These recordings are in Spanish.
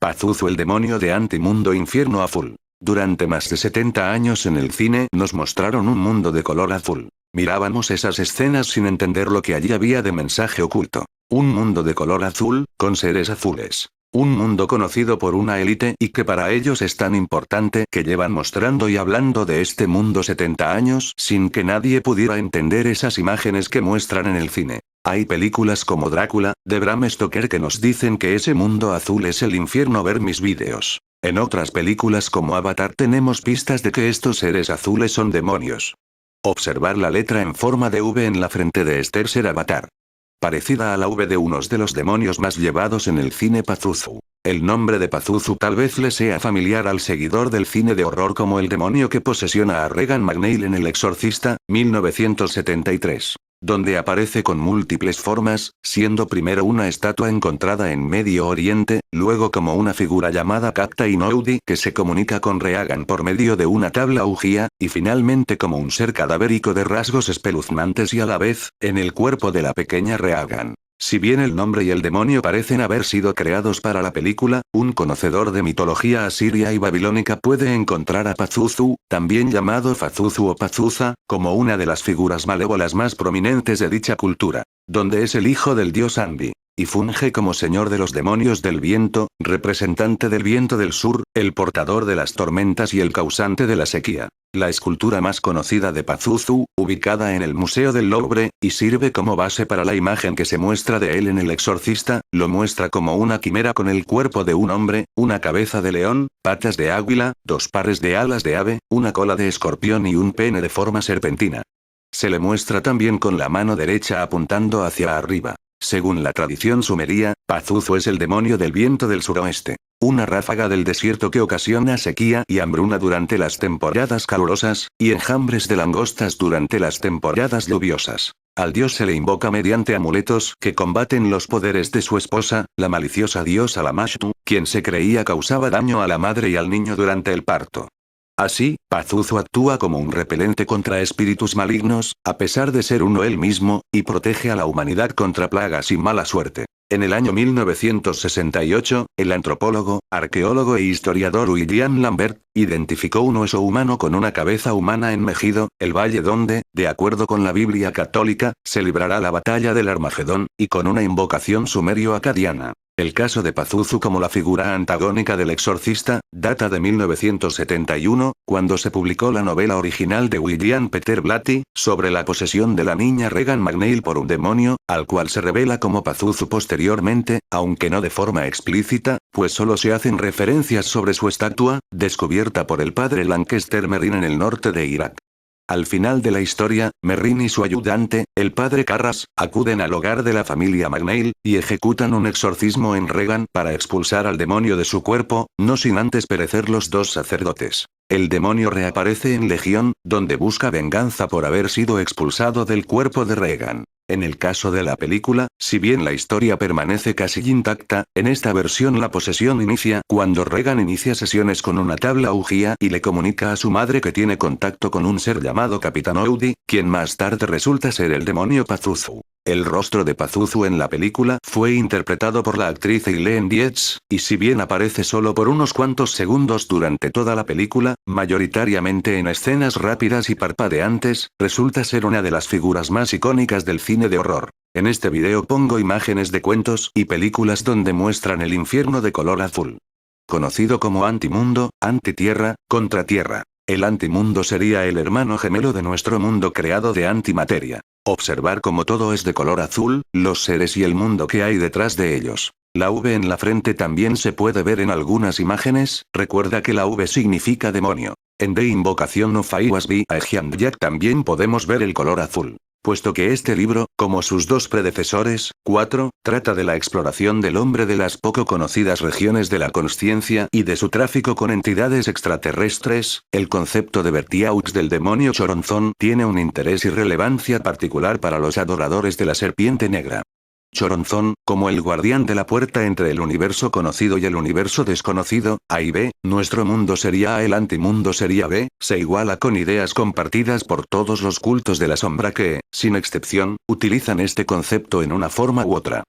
Pazuzu, el demonio de Antimundo Infierno Azul. Durante más de 70 años en el cine nos mostraron un mundo de color azul. Mirábamos esas escenas sin entender lo que allí había de mensaje oculto. Un mundo de color azul, con seres azules. Un mundo conocido por una élite y que para ellos es tan importante que llevan mostrando y hablando de este mundo 70 años sin que nadie pudiera entender esas imágenes que muestran en el cine. Hay películas como Drácula, de Bram Stoker, que nos dicen que ese mundo azul es el infierno. Ver mis vídeos. En otras películas como Avatar tenemos pistas de que estos seres azules son demonios. Observar la letra en forma de V en la frente de este ser avatar. Parecida a la V de unos de los demonios más llevados en el cine, Pazuzu. El nombre de Pazuzu tal vez le sea familiar al seguidor del cine de horror como el demonio que posesiona a Regan McNeil en El Exorcista, 1973. Donde aparece con múltiples formas, siendo primero una estatua encontrada en Medio Oriente, luego como una figura llamada Captain Oudi que se comunica con Reagan por medio de una tabla Ouija, y finalmente como un ser cadavérico de rasgos espeluznantes y a la vez, en el cuerpo de la pequeña Reagan. Si bien el nombre y el demonio parecen haber sido creados para la película, un conocedor de mitología asiria y babilónica puede encontrar a Pazuzu, también llamado Fazuzu o Pazuza, como una de las figuras malévolas más prominentes de dicha cultura, donde es el hijo del dios Anbi, y funge como señor de los demonios del viento, representante del viento del sur, el portador de las tormentas y el causante de la sequía. La escultura más conocida de Pazuzu, ubicada en el Museo del Louvre, y sirve como base para la imagen que se muestra de él en El Exorcista, lo muestra como una quimera con el cuerpo de un hombre, una cabeza de león, patas de águila, dos pares de alas de ave, una cola de escorpión y un pene de forma serpentina. Se le muestra también con la mano derecha apuntando hacia arriba. Según la tradición sumeria, Pazuzu es el demonio del viento del suroeste. Una ráfaga del desierto que ocasiona sequía y hambruna durante las temporadas calurosas, y enjambres de langostas durante las temporadas lluviosas. Al dios se le invoca mediante amuletos que combaten los poderes de su esposa, la maliciosa diosa Lamashtu, quien se creía causaba daño a la madre y al niño durante el parto. Así, Pazuzu actúa como un repelente contra espíritus malignos, a pesar de ser uno él mismo, y protege a la humanidad contra plagas y mala suerte. En el año 1968, el antropólogo, arqueólogo e historiador William Lambert, identificó un hueso humano con una cabeza humana en Megido, el valle donde, de acuerdo con la Biblia católica, se librará la batalla del Armagedón, y con una invocación sumerio-acadiana. El caso de Pazuzu como la figura antagónica del Exorcista, data de 1971, cuando se publicó la novela original de William Peter Blatty, sobre la posesión de la niña Regan McNeil por un demonio, al cual se revela como Pazuzu posteriormente, aunque no de forma explícita, pues solo se hacen referencias sobre su estatua, descubierta por el padre Lancaster Merrin en el norte de Irak. Al final de la historia, Merrin y su ayudante, el padre Carras, acuden al hogar de la familia McNeil, y ejecutan un exorcismo en Regan para expulsar al demonio de su cuerpo, no sin antes perecer los dos sacerdotes. El demonio reaparece en Legión, donde busca venganza por haber sido expulsado del cuerpo de Regan. En el caso de la película, si bien la historia permanece casi intacta, en esta versión la posesión inicia cuando Regan inicia sesiones con una tabla Ouija y le comunica a su madre que tiene contacto con un ser llamado Capitán Oudi, quien más tarde resulta ser el demonio Pazuzu. El rostro de Pazuzu en la película fue interpretado por la actriz Eileen Dietz, y si bien aparece solo por unos cuantos segundos durante toda la película, mayoritariamente en escenas rápidas y parpadeantes, resulta ser una de las figuras más icónicas del cine de horror. En este video pongo imágenes de cuentos y películas donde muestran el infierno de color azul. Conocido como antimundo, antitierra, contratierra. El antimundo sería el hermano gemelo de nuestro mundo creado de antimateria. Observar cómo todo es de color azul, los seres y el mundo que hay detrás de ellos. La V en la frente también se puede ver en algunas imágenes, recuerda que la V significa demonio. En The Invocation of I Was Be a Jack también podemos ver el color azul. Puesto que este libro, como sus dos predecesores, 4, trata de la exploración del hombre de las poco conocidas regiones de la consciencia y de su tráfico con entidades extraterrestres, el concepto de Bertiaux del demonio Choronzón tiene un interés y relevancia particular para los adoradores de la serpiente negra. Choronzón, como el guardián de la puerta entre el universo conocido y el universo desconocido, A y B, nuestro mundo sería A, el antimundo sería B, se iguala con ideas compartidas por todos los cultos de la sombra que, sin excepción, utilizan este concepto en una forma u otra.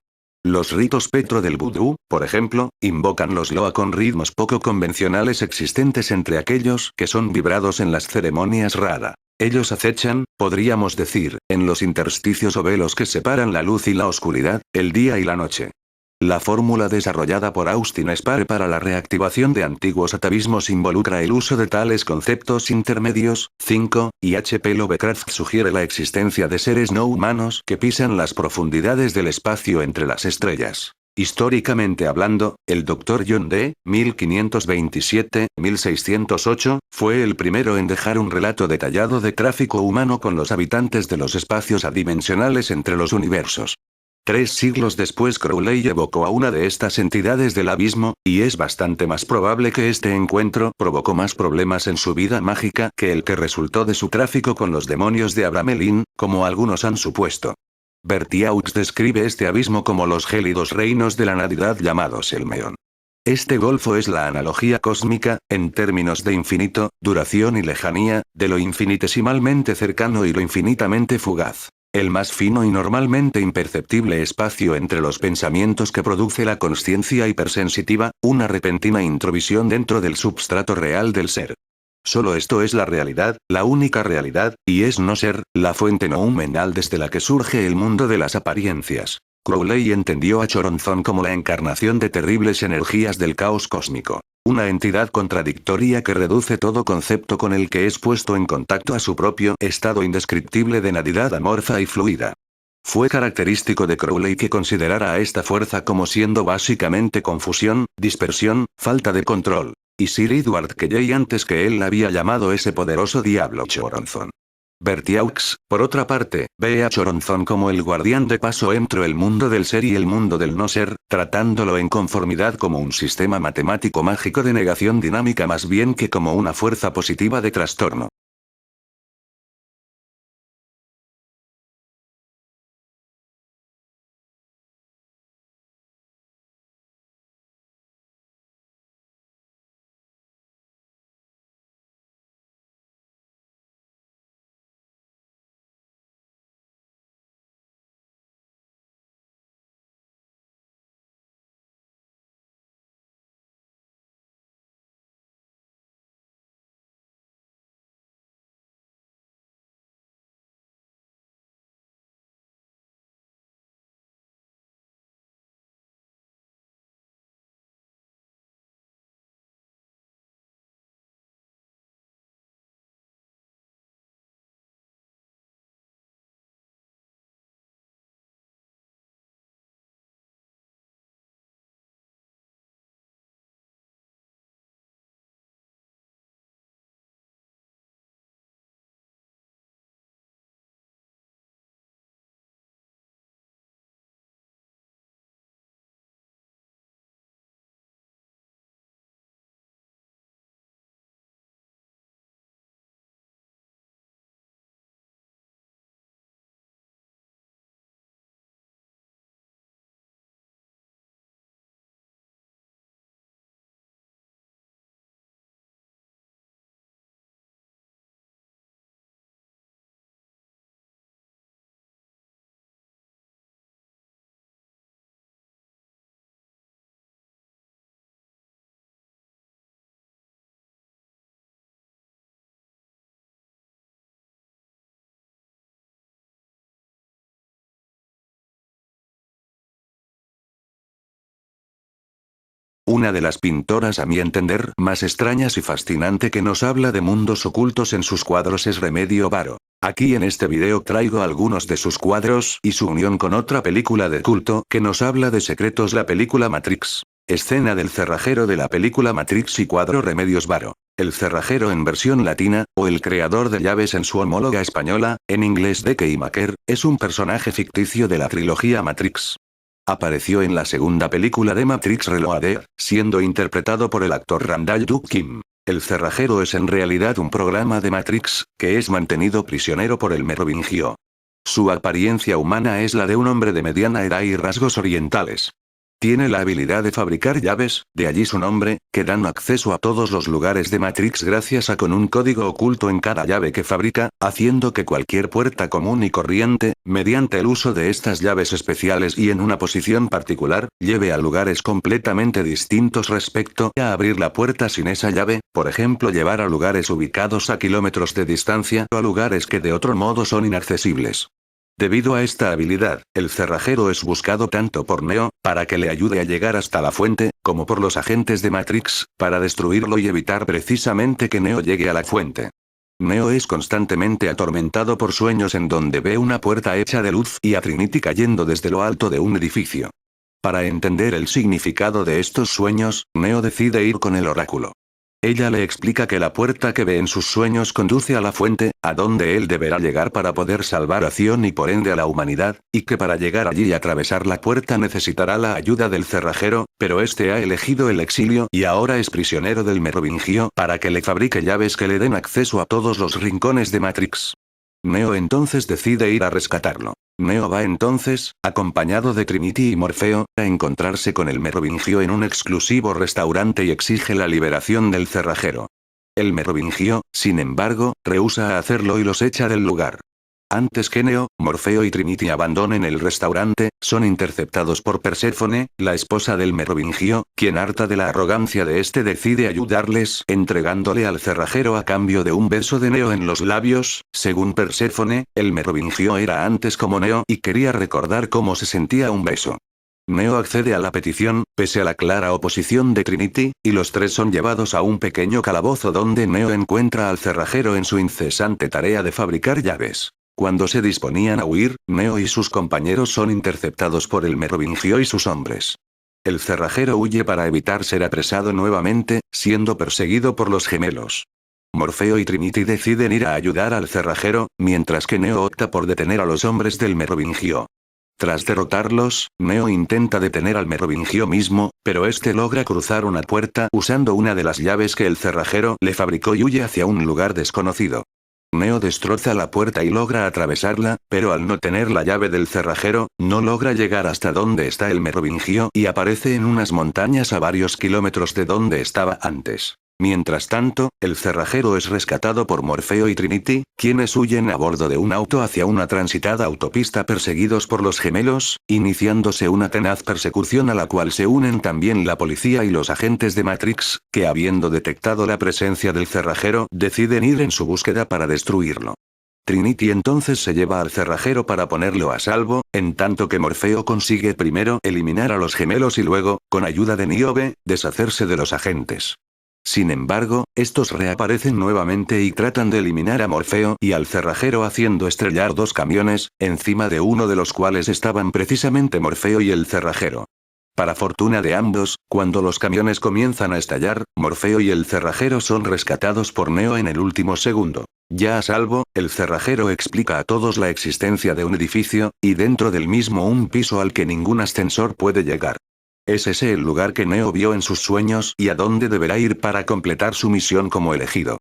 Los ritos Petro del vudú, por ejemplo, invocan los Loa con ritmos poco convencionales existentes entre aquellos que son vibrados en las ceremonias Rada. Ellos acechan, podríamos decir, en los intersticios o velos que separan la luz y la oscuridad, el día y la noche. La fórmula desarrollada por Austin Spare para la reactivación de antiguos atavismos involucra el uso de tales conceptos intermedios. 5, y H.P. Lovecraft sugiere la existencia de seres no humanos que pisan las profundidades del espacio entre las estrellas. Históricamente hablando, el Dr. John D. 1527-1608, fue el primero en dejar un relato detallado de tráfico humano con los habitantes de los espacios adimensionales entre los universos. 3 siglos después Crowley evocó a una de estas entidades del abismo, y es bastante más probable que este encuentro provocó más problemas en su vida mágica que el que resultó de su tráfico con los demonios de Abramelin, como algunos han supuesto. Bertiaux describe este abismo como los gélidos reinos de la Navidad llamados Elmeon. Este golfo es la analogía cósmica, en términos de infinito, duración y lejanía, de lo infinitesimalmente cercano y lo infinitamente fugaz. El más fino y normalmente imperceptible espacio entre los pensamientos que produce la consciencia hipersensitiva, una repentina introvisión dentro del substrato real del ser. Solo esto es la realidad, la única realidad, y es no ser, la fuente noumenal desde la que surge el mundo de las apariencias. Crowley entendió a Choronzon como la encarnación de terribles energías del caos cósmico. Una entidad contradictoria que reduce todo concepto con el que es puesto en contacto a su propio estado indescriptible de nadidad amorfa y fluida. Fue característico de Crowley que considerara a esta fuerza como siendo básicamente confusión, dispersión, falta de control. Y Sir Edward Kelley antes que él había llamado ese poderoso diablo Choronzon. Bertiaux, por otra parte, ve a Choronzon como el guardián de paso entre el mundo del ser y el mundo del no ser, tratándolo en conformidad como un sistema matemático mágico de negación dinámica más bien que como una fuerza positiva de trastorno. Una de las pintoras a mi entender más extrañas y fascinante que nos habla de mundos ocultos en sus cuadros es Remedio Varo. Aquí en este video traigo algunos de sus cuadros y su unión con otra película de culto que nos habla de secretos, la película Matrix. Escena del cerrajero de la película Matrix y cuadro Remedios Varo. El cerrajero en versión latina, o el creador de llaves en su homóloga española, en inglés D.K. Maker, es un personaje ficticio de la trilogía Matrix. Apareció en la segunda película de Matrix Reloaded, siendo interpretado por el actor Randall Duck Kim. El cerrajero es en realidad un programa de Matrix, que es mantenido prisionero por el Merovingio. Su apariencia humana es la de un hombre de mediana edad y rasgos orientales. Tiene la habilidad de fabricar llaves, de allí su nombre, que dan acceso a todos los lugares de Matrix gracias a con un código oculto en cada llave que fabrica, haciendo que cualquier puerta común y corriente, mediante el uso de estas llaves especiales y en una posición particular, lleve a lugares completamente distintos respecto a abrir la puerta sin esa llave, por ejemplo llevar a lugares ubicados a kilómetros de distancia o a lugares que de otro modo son inaccesibles. Debido a esta habilidad, el cerrajero es buscado tanto por Neo, para que le ayude a llegar hasta la fuente, como por los agentes de Matrix, para destruirlo y evitar precisamente que Neo llegue a la fuente. Neo es constantemente atormentado por sueños en donde ve una puerta hecha de luz y a Trinity cayendo desde lo alto de un edificio. Para entender el significado de estos sueños, Neo decide ir con el oráculo. Ella le explica que la puerta que ve en sus sueños conduce a la fuente, a donde él deberá llegar para poder salvar a Zion y por ende a la humanidad, y que para llegar allí y atravesar la puerta necesitará la ayuda del cerrajero, pero este ha elegido el exilio y ahora es prisionero del Merovingio para que le fabrique llaves que le den acceso a todos los rincones de Matrix. Neo entonces decide ir a rescatarlo. Neo va entonces, acompañado de Trinity y Morfeo, a encontrarse con el Merovingio en un exclusivo restaurante y exige la liberación del cerrajero. El Merovingio, sin embargo, rehúsa hacerlo y los echa del lugar. Antes que Neo, Morfeo y Trinity abandonen el restaurante, son interceptados por Perséfone, la esposa del Merovingio, quien harta de la arrogancia de este decide ayudarles, entregándole al cerrajero a cambio de un beso de Neo en los labios. Según Perséfone, el Merovingio era antes como Neo y quería recordar cómo se sentía un beso. Neo accede a la petición, pese a la clara oposición de Trinity, y los tres son llevados a un pequeño calabozo donde Neo encuentra al cerrajero en su incesante tarea de fabricar llaves. Cuando se disponían a huir, Neo y sus compañeros son interceptados por el Merovingio y sus hombres. El cerrajero huye para evitar ser apresado nuevamente, siendo perseguido por los gemelos. Morfeo y Trinity deciden ir a ayudar al cerrajero, mientras que Neo opta por detener a los hombres del Merovingio. Tras derrotarlos, Neo intenta detener al Merovingio mismo, pero este logra cruzar una puerta usando una de las llaves que el cerrajero le fabricó y huye hacia un lugar desconocido. Neo destroza la puerta y logra atravesarla, pero al no tener la llave del cerrajero, no logra llegar hasta donde está el Merovingio y aparece en unas montañas a varios kilómetros de donde estaba antes. Mientras tanto, el cerrajero es rescatado por Morfeo y Trinity, quienes huyen a bordo de un auto hacia una transitada autopista perseguidos por los gemelos, iniciándose una tenaz persecución a la cual se unen también la policía y los agentes de Matrix, que habiendo detectado la presencia del cerrajero, deciden ir en su búsqueda para destruirlo. Trinity entonces se lleva al cerrajero para ponerlo a salvo, en tanto que Morfeo consigue primero eliminar a los gemelos y luego, con ayuda de Niobe, deshacerse de los agentes. Sin embargo, estos reaparecen nuevamente y tratan de eliminar a Morfeo y al cerrajero haciendo estrellar dos camiones, encima de uno de los cuales estaban precisamente Morfeo y el cerrajero. Para fortuna de ambos, cuando los camiones comienzan a estallar, Morfeo y el cerrajero son rescatados por Neo en el último segundo. Ya a salvo, el cerrajero explica a todos la existencia de un edificio, y dentro del mismo un piso al que ningún ascensor puede llegar. ¿Es ese el lugar que Neo vio en sus sueños y a dónde deberá ir para completar su misión como elegido?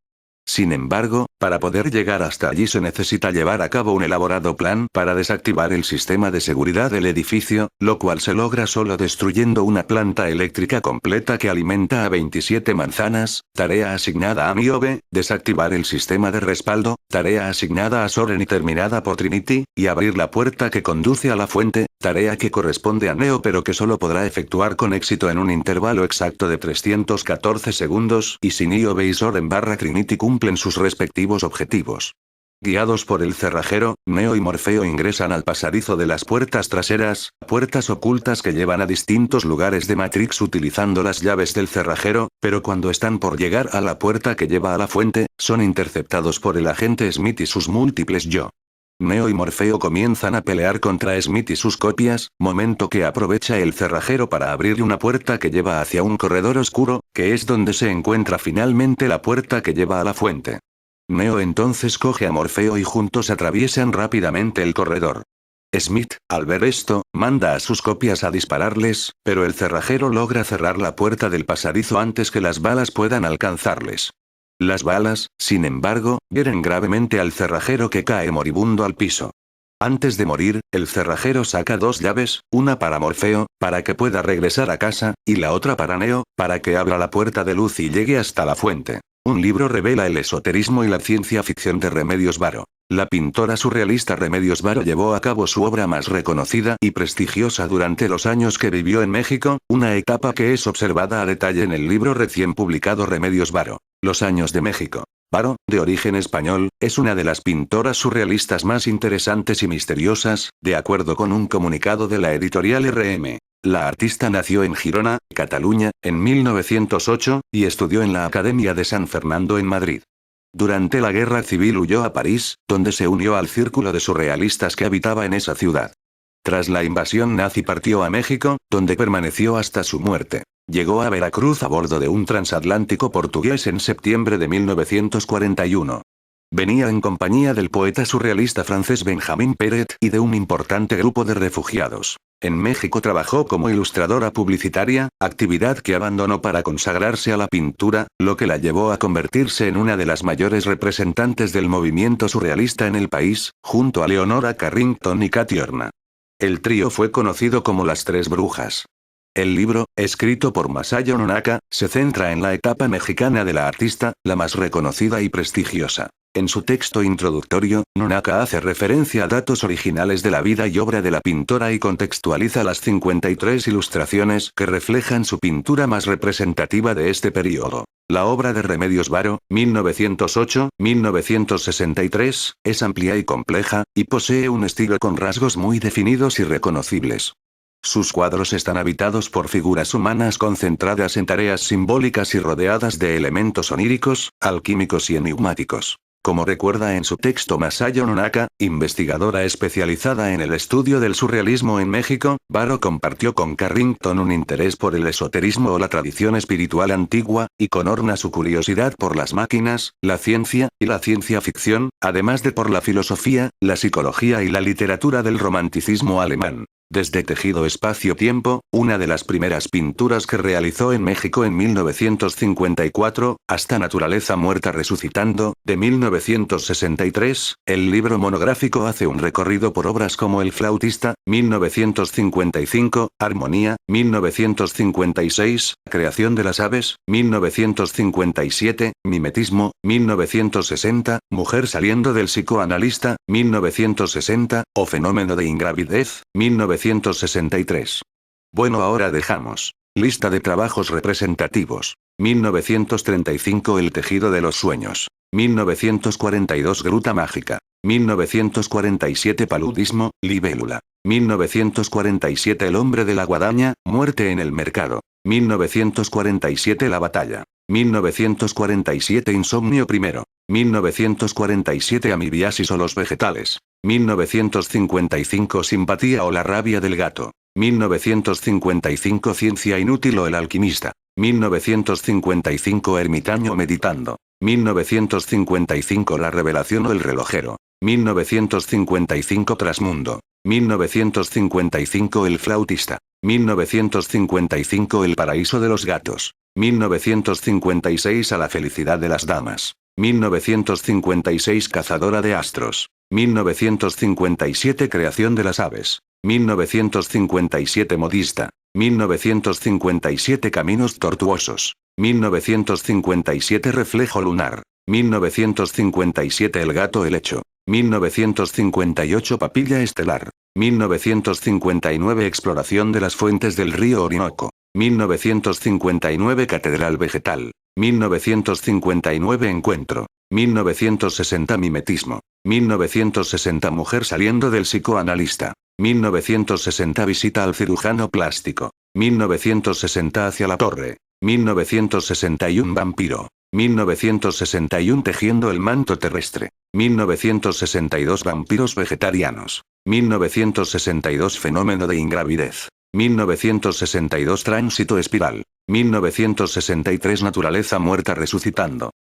Sin embargo, para poder llegar hasta allí se necesita llevar a cabo un elaborado plan para desactivar el sistema de seguridad del edificio, lo cual se logra solo destruyendo una planta eléctrica completa que alimenta a 27 manzanas, tarea asignada a Niobe, desactivar el sistema de respaldo, tarea asignada a Soren y terminada por Trinity, y abrir la puerta que conduce a la fuente, tarea que corresponde a Neo pero que solo podrá efectuar con éxito en un intervalo exacto de 314 segundos, y si Niobe y Soren / Trinity cumplen sus respectivos objetivos. Guiados por el cerrajero, Neo y Morfeo ingresan al pasadizo de las puertas traseras, puertas ocultas que llevan a distintos lugares de Matrix utilizando las llaves del cerrajero, pero cuando están por llegar a la puerta que lleva a la fuente, son interceptados por el agente Smith y sus múltiples yo. Neo y Morfeo comienzan a pelear contra Smith y sus copias, momento que aprovecha el cerrajero para abrir una puerta que lleva hacia un corredor oscuro, que es donde se encuentra finalmente la puerta que lleva a la fuente. Neo entonces coge a Morfeo y juntos atraviesan rápidamente el corredor. Smith, al ver esto, manda a sus copias a dispararles, pero el cerrajero logra cerrar la puerta del pasadizo antes que las balas puedan alcanzarles. Las balas, sin embargo, hieren gravemente al cerrajero que cae moribundo al piso. Antes de morir, el cerrajero saca dos llaves, una para Morfeo, para que pueda regresar a casa, y la otra para Neo, para que abra la puerta de luz y llegue hasta la fuente. Un libro revela el esoterismo y la ciencia ficción de Remedios Varo. La pintora surrealista Remedios Varo llevó a cabo su obra más reconocida y prestigiosa durante los años que vivió en México, una etapa que es observada a detalle en el libro recién publicado Remedios Varo. Los años de México. Varo, de origen español, es una de las pintoras surrealistas más interesantes y misteriosas, de acuerdo con un comunicado de la editorial RM. La artista nació en Girona, Cataluña, en 1908, y estudió en la Academia de San Fernando en Madrid. Durante la Guerra Civil huyó a París, donde se unió al círculo de surrealistas que habitaba en esa ciudad. Tras la invasión nazi partió a México, donde permaneció hasta su muerte. Llegó a Veracruz a bordo de un transatlántico portugués en septiembre de 1941. Venía en compañía del poeta surrealista francés Benjamin Peret y de un importante grupo de refugiados. En México trabajó como ilustradora publicitaria, actividad que abandonó para consagrarse a la pintura, lo que la llevó a convertirse en una de las mayores representantes del movimiento surrealista en el país, junto a Leonora Carrington y Katy Horna. El trío fue conocido como las Tres Brujas. El libro, escrito por Masayo Nonaka, se centra en la etapa mexicana de la artista, la más reconocida y prestigiosa. En su texto introductorio, Nonaka hace referencia a datos originales de la vida y obra de la pintora y contextualiza las 53 ilustraciones que reflejan su pintura más representativa de este periodo. La obra de Remedios Varo, 1908-1963, es amplia y compleja, y posee un estilo con rasgos muy definidos y reconocibles. Sus cuadros están habitados por figuras humanas concentradas en tareas simbólicas y rodeadas de elementos oníricos, alquímicos y enigmáticos. Como recuerda en su texto Masayo Nonaka, investigadora especializada en el estudio del surrealismo en México, Varo compartió con Carrington un interés por el esoterismo o la tradición espiritual antigua, y con Horna su curiosidad por las máquinas, la ciencia y la ciencia ficción, además de por la filosofía, la psicología y la literatura del romanticismo alemán. Desde Tejido Espacio-Tiempo, una de las primeras pinturas que realizó en México en 1954, hasta Naturaleza Muerta Resucitando, de 1963, el libro monográfico hace un recorrido por obras como El Flautista, 1955, Armonía, 1956, Creación de las Aves, 1957, Mimetismo, 1960, Mujer saliendo del psicoanalista, 1960, o Fenómeno de ingravidez, 1963. Bueno, ahora dejamos. Lista de trabajos representativos. 1935 El tejido de los sueños. 1942 Gruta mágica. 1947 Paludismo, libélula. 1947 El hombre de la guadaña, muerte en el mercado. 1947 La batalla. 1947 Insomnio primero. 1947 Amibiasis o los vegetales. 1955 Simpatía o la rabia del gato. 1955 Ciencia inútil o el alquimista. 1955 Ermitaño meditando. 1955 La revelación o el relojero. 1955 Trasmundo. 1955 El flautista. 1955 El paraíso de los gatos. 1956 A la felicidad de las damas. 1956 Cazadora de astros. 1957 Creación de las aves. 1957 Modista. 1957 Caminos tortuosos. 1957 Reflejo lunar. 1957 El gato helecho. 1958 Papilla estelar. 1959 Exploración de las fuentes del río Orinoco. 1959 Catedral vegetal. 1959 Encuentro. 1960 Mimetismo. 1960 Mujer saliendo del psicoanalista. 1960 Visita al cirujano plástico. 1960 Hacia la torre. 1961 Vampiro. 1961 Tejiendo el manto terrestre. 1962 Vampiros vegetarianos. 1962 Fenómeno de ingravidez. 1962 Tránsito espiral. 1963 Naturaleza muerta resucitando.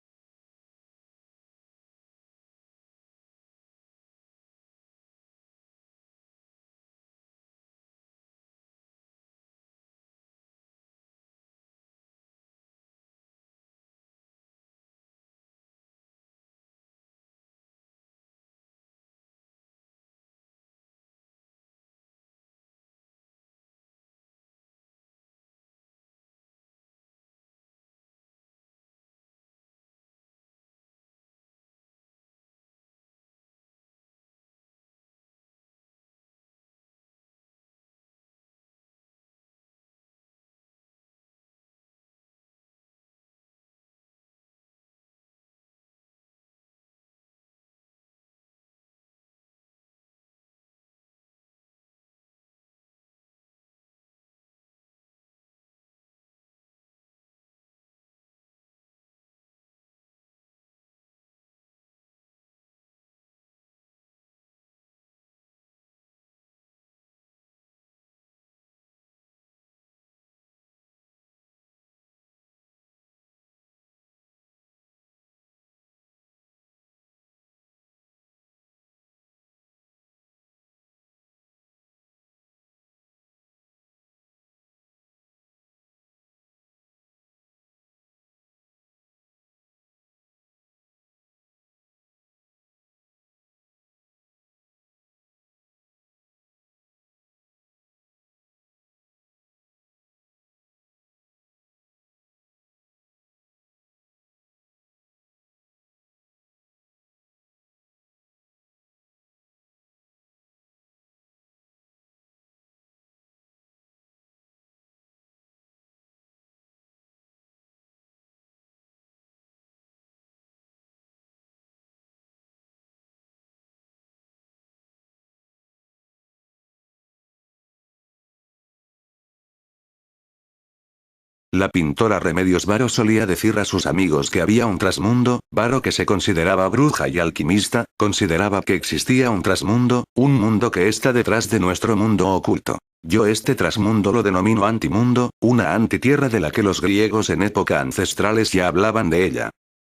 La pintora Remedios Varo solía decir a sus amigos que había un trasmundo. Varo, que se consideraba bruja y alquimista, consideraba que existía un trasmundo, un mundo que está detrás de nuestro mundo oculto. Yo este trasmundo lo denomino antimundo, una antitierra de la que los griegos en época ancestrales ya hablaban de ella.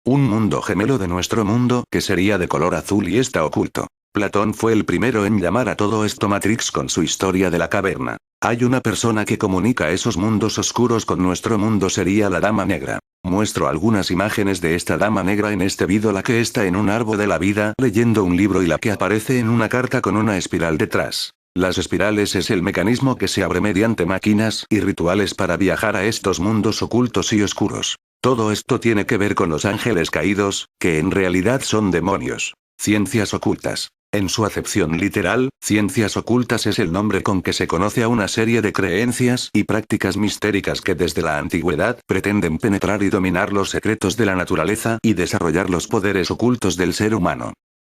Un mundo gemelo de nuestro mundo que sería de color azul y está oculto. Platón fue el primero en llamar a todo esto Matrix con su historia de la caverna. Hay una persona que comunica esos mundos oscuros con nuestro mundo, sería la Dama Negra. Muestro algunas imágenes de esta Dama Negra en este vídeo, la que está en un árbol de la vida leyendo un libro y la que aparece en una carta con una espiral detrás. Las espirales es el mecanismo que se abre mediante máquinas y rituales para viajar a estos mundos ocultos y oscuros. Todo esto tiene que ver con los ángeles caídos, que en realidad son demonios. Ciencias ocultas. En su acepción literal, ciencias ocultas es el nombre con que se conoce a una serie de creencias y prácticas mistéricas que desde la antigüedad pretenden penetrar y dominar los secretos de la naturaleza y desarrollar los poderes ocultos del ser humano.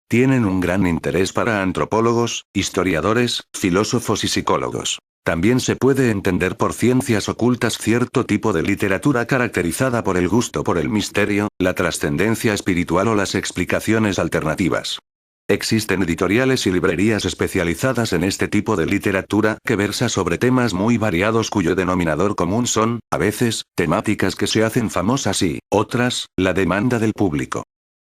Tienen un gran interés para antropólogos, historiadores, filósofos y psicólogos. También se puede entender por ciencias ocultas cierto tipo de literatura caracterizada por el gusto por el misterio, la trascendencia espiritual o las explicaciones alternativas. Existen editoriales y librerías especializadas en este tipo de literatura que versa sobre temas muy variados cuyo denominador común son, a veces, temáticas que se hacen famosas y, otras, la demanda del público.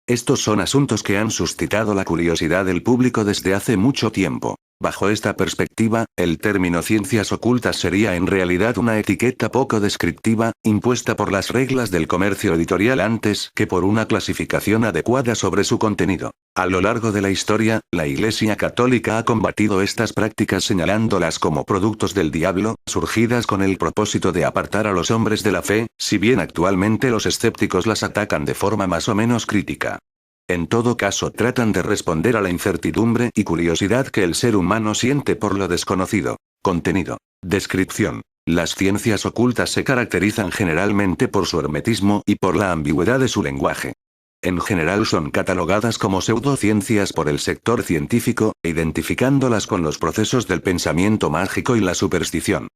Estos son asuntos que han suscitado la curiosidad del público desde hace mucho tiempo. Bajo esta perspectiva, el término ciencias ocultas sería en realidad una etiqueta poco descriptiva, impuesta por las reglas del comercio editorial antes que por una clasificación adecuada sobre su contenido. A lo largo de la historia, la Iglesia Católica ha combatido estas prácticas señalándolas como productos del diablo, surgidas con el propósito de apartar a los hombres de la fe, si bien actualmente los escépticos las atacan de forma más o menos crítica. En todo caso, tratan de responder a la incertidumbre y curiosidad que el ser humano siente por lo desconocido. Contenido. Descripción. Las ciencias ocultas se caracterizan generalmente por su hermetismo y por la ambigüedad de su lenguaje. En general son catalogadas como pseudociencias por el sector científico, identificándolas con los procesos del pensamiento mágico y la superstición.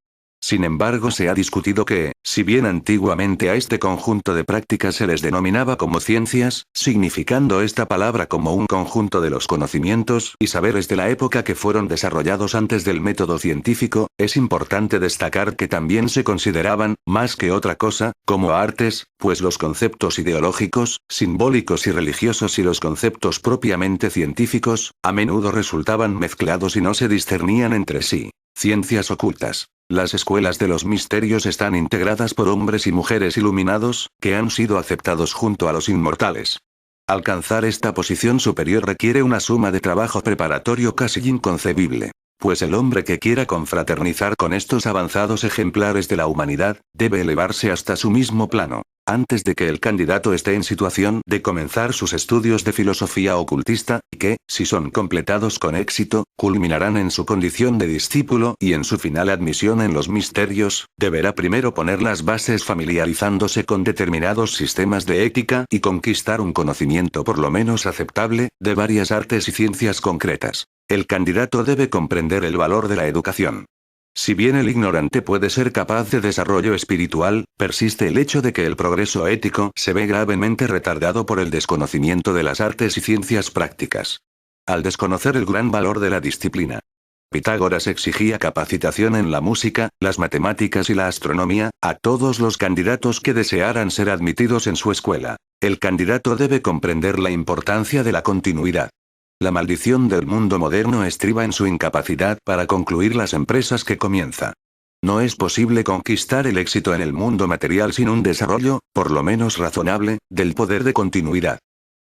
Sin embargo, se ha discutido que, si bien antiguamente a este conjunto de prácticas se les denominaba como ciencias, significando esta palabra como un conjunto de los conocimientos y saberes de la época que fueron desarrollados antes del método científico, es importante destacar que también se consideraban, más que otra cosa, como artes, pues los conceptos ideológicos, simbólicos y religiosos y los conceptos propiamente científicos, a menudo resultaban mezclados y no se discernían entre sí. Ciencias ocultas. Las escuelas de los misterios están integradas por hombres y mujeres iluminados, que han sido aceptados junto a los inmortales. Alcanzar esta posición superior requiere una suma de trabajo preparatorio casi inconcebible. Pues el hombre que quiera confraternizar con estos avanzados ejemplares de la humanidad, debe elevarse hasta su mismo plano, antes de que el candidato esté en situación de comenzar sus estudios de filosofía ocultista, y que, si son completados con éxito, culminarán en su condición de discípulo y en su final admisión en los misterios, deberá primero poner las bases familiarizándose con determinados sistemas de ética y conquistar un conocimiento por lo menos aceptable, de varias artes y ciencias concretas. El candidato debe comprender el valor de la educación. Si bien el ignorante puede ser capaz de desarrollo espiritual, persiste el hecho de que el progreso ético se ve gravemente retardado por el desconocimiento de las artes y ciencias prácticas. Al desconocer el gran valor de la disciplina, Pitágoras exigía capacitación en la música, las matemáticas y la astronomía, a todos los candidatos que desearan ser admitidos en su escuela. El candidato debe comprender la importancia de la continuidad. La maldición del mundo moderno estriba en su incapacidad para concluir las empresas que comienza. No es posible conquistar el éxito en el mundo material sin un desarrollo, por lo menos razonable, del poder de continuidad.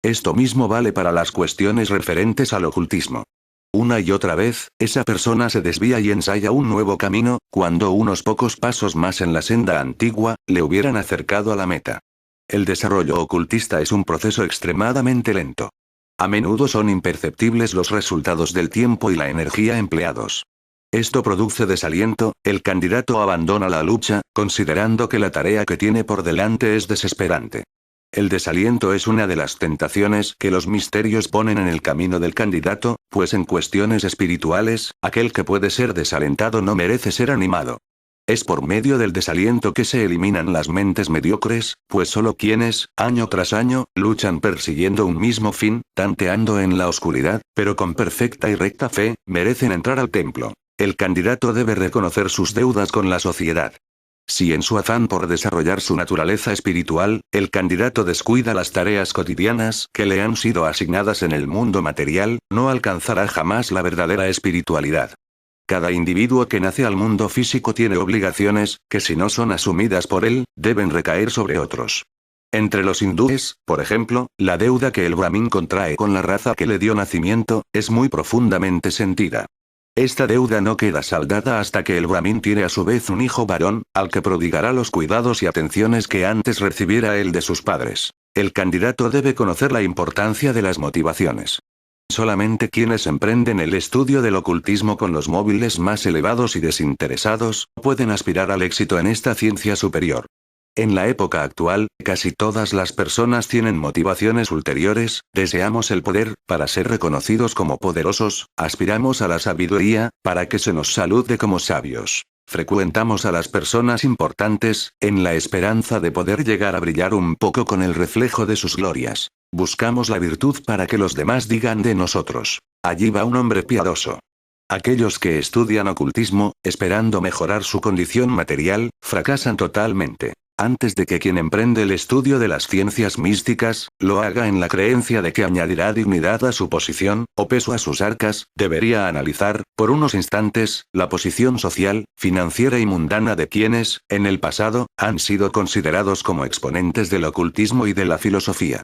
Esto mismo vale para las cuestiones referentes al ocultismo. Una y otra vez, esa persona se desvía y ensaya un nuevo camino, cuando unos pocos pasos más en la senda antigua, le hubieran acercado a la meta. El desarrollo ocultista es un proceso extremadamente lento. A menudo son imperceptibles los resultados del tiempo y la energía empleados. Esto produce desaliento, el candidato abandona la lucha, considerando que la tarea que tiene por delante es desesperante. El desaliento es una de las tentaciones que los misterios ponen en el camino del candidato, pues en cuestiones espirituales, aquel que puede ser desalentado no merece ser animado. Es por medio del desaliento que se eliminan las mentes mediocres, pues solo quienes, año tras año, luchan persiguiendo un mismo fin, tanteando en la oscuridad, pero con perfecta y recta fe, merecen entrar al templo. El candidato debe reconocer sus deudas con la sociedad. Si en su afán por desarrollar su naturaleza espiritual, el candidato descuida las tareas cotidianas que le han sido asignadas en el mundo material, no alcanzará jamás la verdadera espiritualidad. Cada individuo que nace al mundo físico tiene obligaciones, que si no son asumidas por él, deben recaer sobre otros. Entre los hindúes, por ejemplo, la deuda que el brahmin contrae con la raza que le dio nacimiento, es muy profundamente sentida. Esta deuda no queda saldada hasta que el brahmin tiene a su vez un hijo varón, al que prodigará los cuidados y atenciones que antes recibiera él de sus padres. El candidato debe conocer la importancia de las motivaciones. Solamente quienes emprenden el estudio del ocultismo con los móviles más elevados y desinteresados, pueden aspirar al éxito en esta ciencia superior. En la época actual, casi todas las personas tienen motivaciones ulteriores, deseamos el poder, para ser reconocidos como poderosos, aspiramos a la sabiduría, para que se nos salude como sabios. Frecuentamos a las personas importantes, en la esperanza de poder llegar a brillar un poco con el reflejo de sus glorias. Buscamos la virtud para que los demás digan de nosotros: allí va un hombre piadoso. Aquellos que estudian ocultismo, esperando mejorar su condición material, fracasan totalmente. Antes de que quien emprende el estudio de las ciencias místicas, lo haga en la creencia de que añadirá dignidad a su posición, o peso a sus arcas, debería analizar, por unos instantes, la posición social, financiera y mundana de quienes, en el pasado, han sido considerados como exponentes del ocultismo y de la filosofía.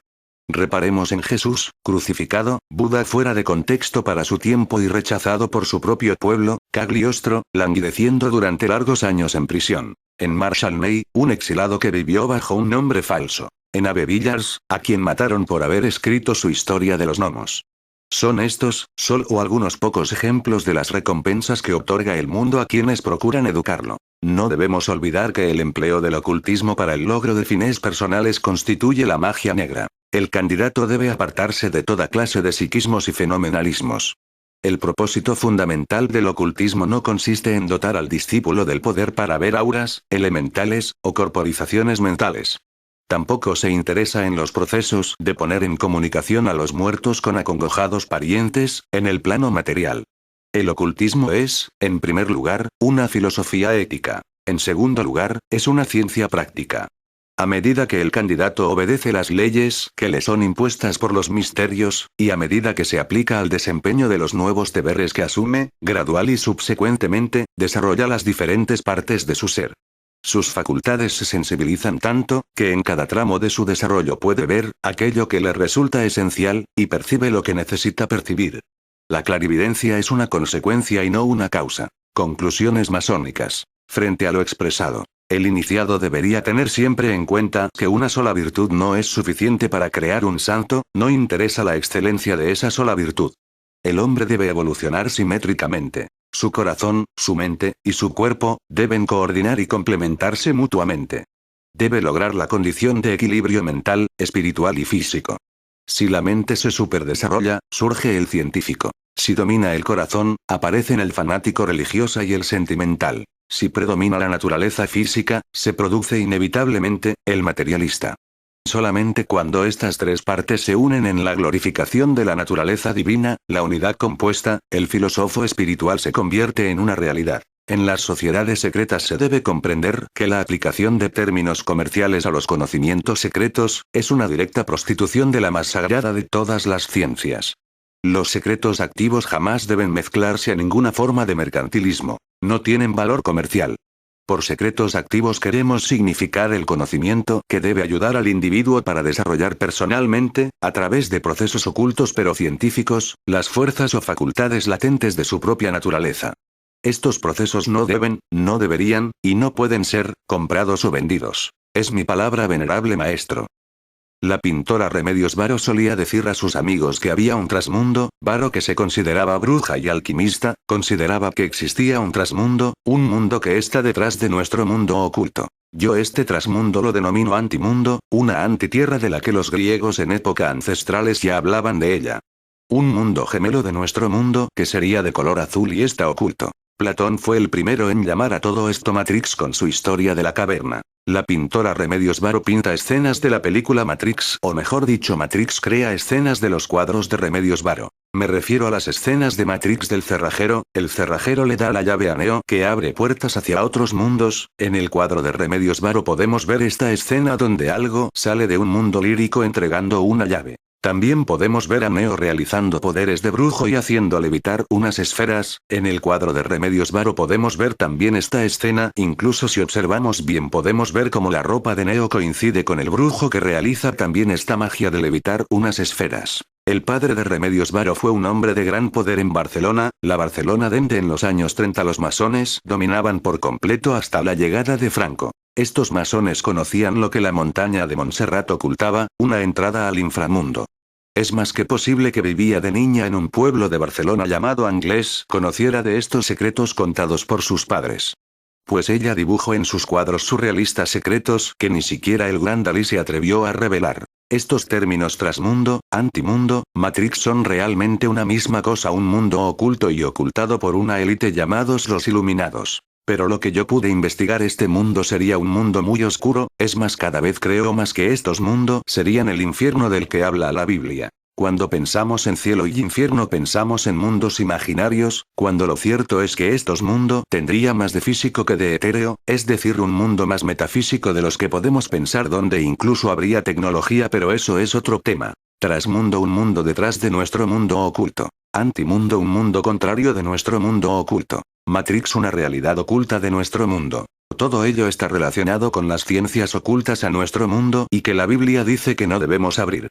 Reparemos en Jesús, crucificado, Buda fuera de contexto para su tiempo y rechazado por su propio pueblo, Cagliostro, languideciendo durante largos años en prisión. En Marshall Ney, un exilado que vivió bajo un nombre falso. En Abe Villars, a quien mataron por haber escrito su historia de los gnomos. Son estos, solo algunos pocos ejemplos de las recompensas que otorga el mundo a quienes procuran educarlo. No debemos olvidar que el empleo del ocultismo para el logro de fines personales constituye la magia negra. El candidato debe apartarse de toda clase de psiquismos y fenomenalismos. El propósito fundamental del ocultismo no consiste en dotar al discípulo del poder para ver auras, elementales, o corporizaciones mentales. Tampoco se interesa en los procesos de poner en comunicación a los muertos con acongojados parientes, en el plano material. El ocultismo es, en primer lugar, una filosofía ética. En segundo lugar, es una ciencia práctica. A medida que el candidato obedece las leyes que le son impuestas por los misterios, y a medida que se aplica al desempeño de los nuevos deberes que asume, gradual y subsecuentemente, desarrolla las diferentes partes de su ser. Sus facultades se sensibilizan tanto, que en cada tramo de su desarrollo puede ver aquello que le resulta esencial, y percibe lo que necesita percibir. La clarividencia es una consecuencia y no una causa. Conclusiones masónicas. Frente a lo expresado, el iniciado debería tener siempre en cuenta que una sola virtud no es suficiente para crear un santo, no interesa la excelencia de esa sola virtud. El hombre debe evolucionar simétricamente. Su corazón, su mente, y su cuerpo, deben coordinar y complementarse mutuamente. Debe lograr la condición de equilibrio mental, espiritual y físico. Si la mente se superdesarrolla, surge el científico. Si domina el corazón, aparecen el fanático religioso y el sentimental. Si predomina la naturaleza física, se produce inevitablemente el materialista. Solamente cuando estas tres partes se unen en la glorificación de la naturaleza divina, la unidad compuesta, el filósofo espiritual se convierte en una realidad. En las sociedades secretas se debe comprender que la aplicación de términos comerciales a los conocimientos secretos, es una directa prostitución de la más sagrada de todas las ciencias. Los secretos activos jamás deben mezclarse a ninguna forma de mercantilismo. No tienen valor comercial. Por secretos activos queremos significar el conocimiento que debe ayudar al individuo para desarrollar personalmente, a través de procesos ocultos pero científicos, las fuerzas o facultades latentes de su propia naturaleza. Estos procesos no deben, no deberían, y no pueden ser, comprados o vendidos. Es mi palabra, venerable maestro. La pintora Remedios Varo solía decir a sus amigos que había un trasmundo. Varo, que se consideraba bruja y alquimista, consideraba que existía un trasmundo, un mundo que está detrás de nuestro mundo oculto. Yo este trasmundo lo denomino antimundo, una antitierra de la que los griegos en época ancestrales ya hablaban de ella. Un mundo gemelo de nuestro mundo que sería de color azul y está oculto. Platón fue el primero en llamar a todo esto Matrix con su historia de la caverna. La pintora Remedios Varo pinta escenas de la película Matrix, o mejor dicho, Matrix crea escenas de los cuadros de Remedios Varo. Me refiero a las escenas de Matrix del cerrajero. El cerrajero le da la llave a Neo, que abre puertas hacia otros mundos. En el cuadro de Remedios Varo podemos ver esta escena donde algo sale de un mundo lírico entregando una llave. También podemos ver a Neo realizando poderes de brujo y haciendo levitar unas esferas. En el cuadro de Remedios Varo podemos ver también esta escena, incluso si observamos bien podemos ver cómo la ropa de Neo coincide con el brujo que realiza también esta magia de levitar unas esferas. El padre de Remedios Varo fue un hombre de gran poder en Barcelona, la Barcelona donde en los años 30 los masones dominaban por completo hasta la llegada de Franco. Estos masones conocían lo que la montaña de Montserrat ocultaba, una entrada al inframundo. Es más que posible que vivía de niña en un pueblo de Barcelona llamado Anglés, conociera de estos secretos contados por sus padres. Pues ella dibujó en sus cuadros surrealistas secretos que ni siquiera el gran Dalí se atrevió a revelar. Estos términos trasmundo, antimundo, Matrix son realmente una misma cosa, un mundo oculto y ocultado por una élite llamados los Iluminados. Pero lo que yo pude investigar, este mundo sería un mundo muy oscuro, es más, cada vez creo más que estos mundos serían el infierno del que habla la Biblia. Cuando pensamos en cielo y infierno pensamos en mundos imaginarios, cuando lo cierto es que estos mundos tendría más de físico que de etéreo, es decir, un mundo más metafísico de los que podemos pensar, donde incluso habría tecnología, pero eso es otro tema. Trasmundo, un mundo detrás de nuestro mundo oculto. Antimundo, un mundo contrario de nuestro mundo oculto. Matrix, una realidad oculta de nuestro mundo. Todo ello está relacionado con las ciencias ocultas a nuestro mundo y que la Biblia dice que no debemos abrir.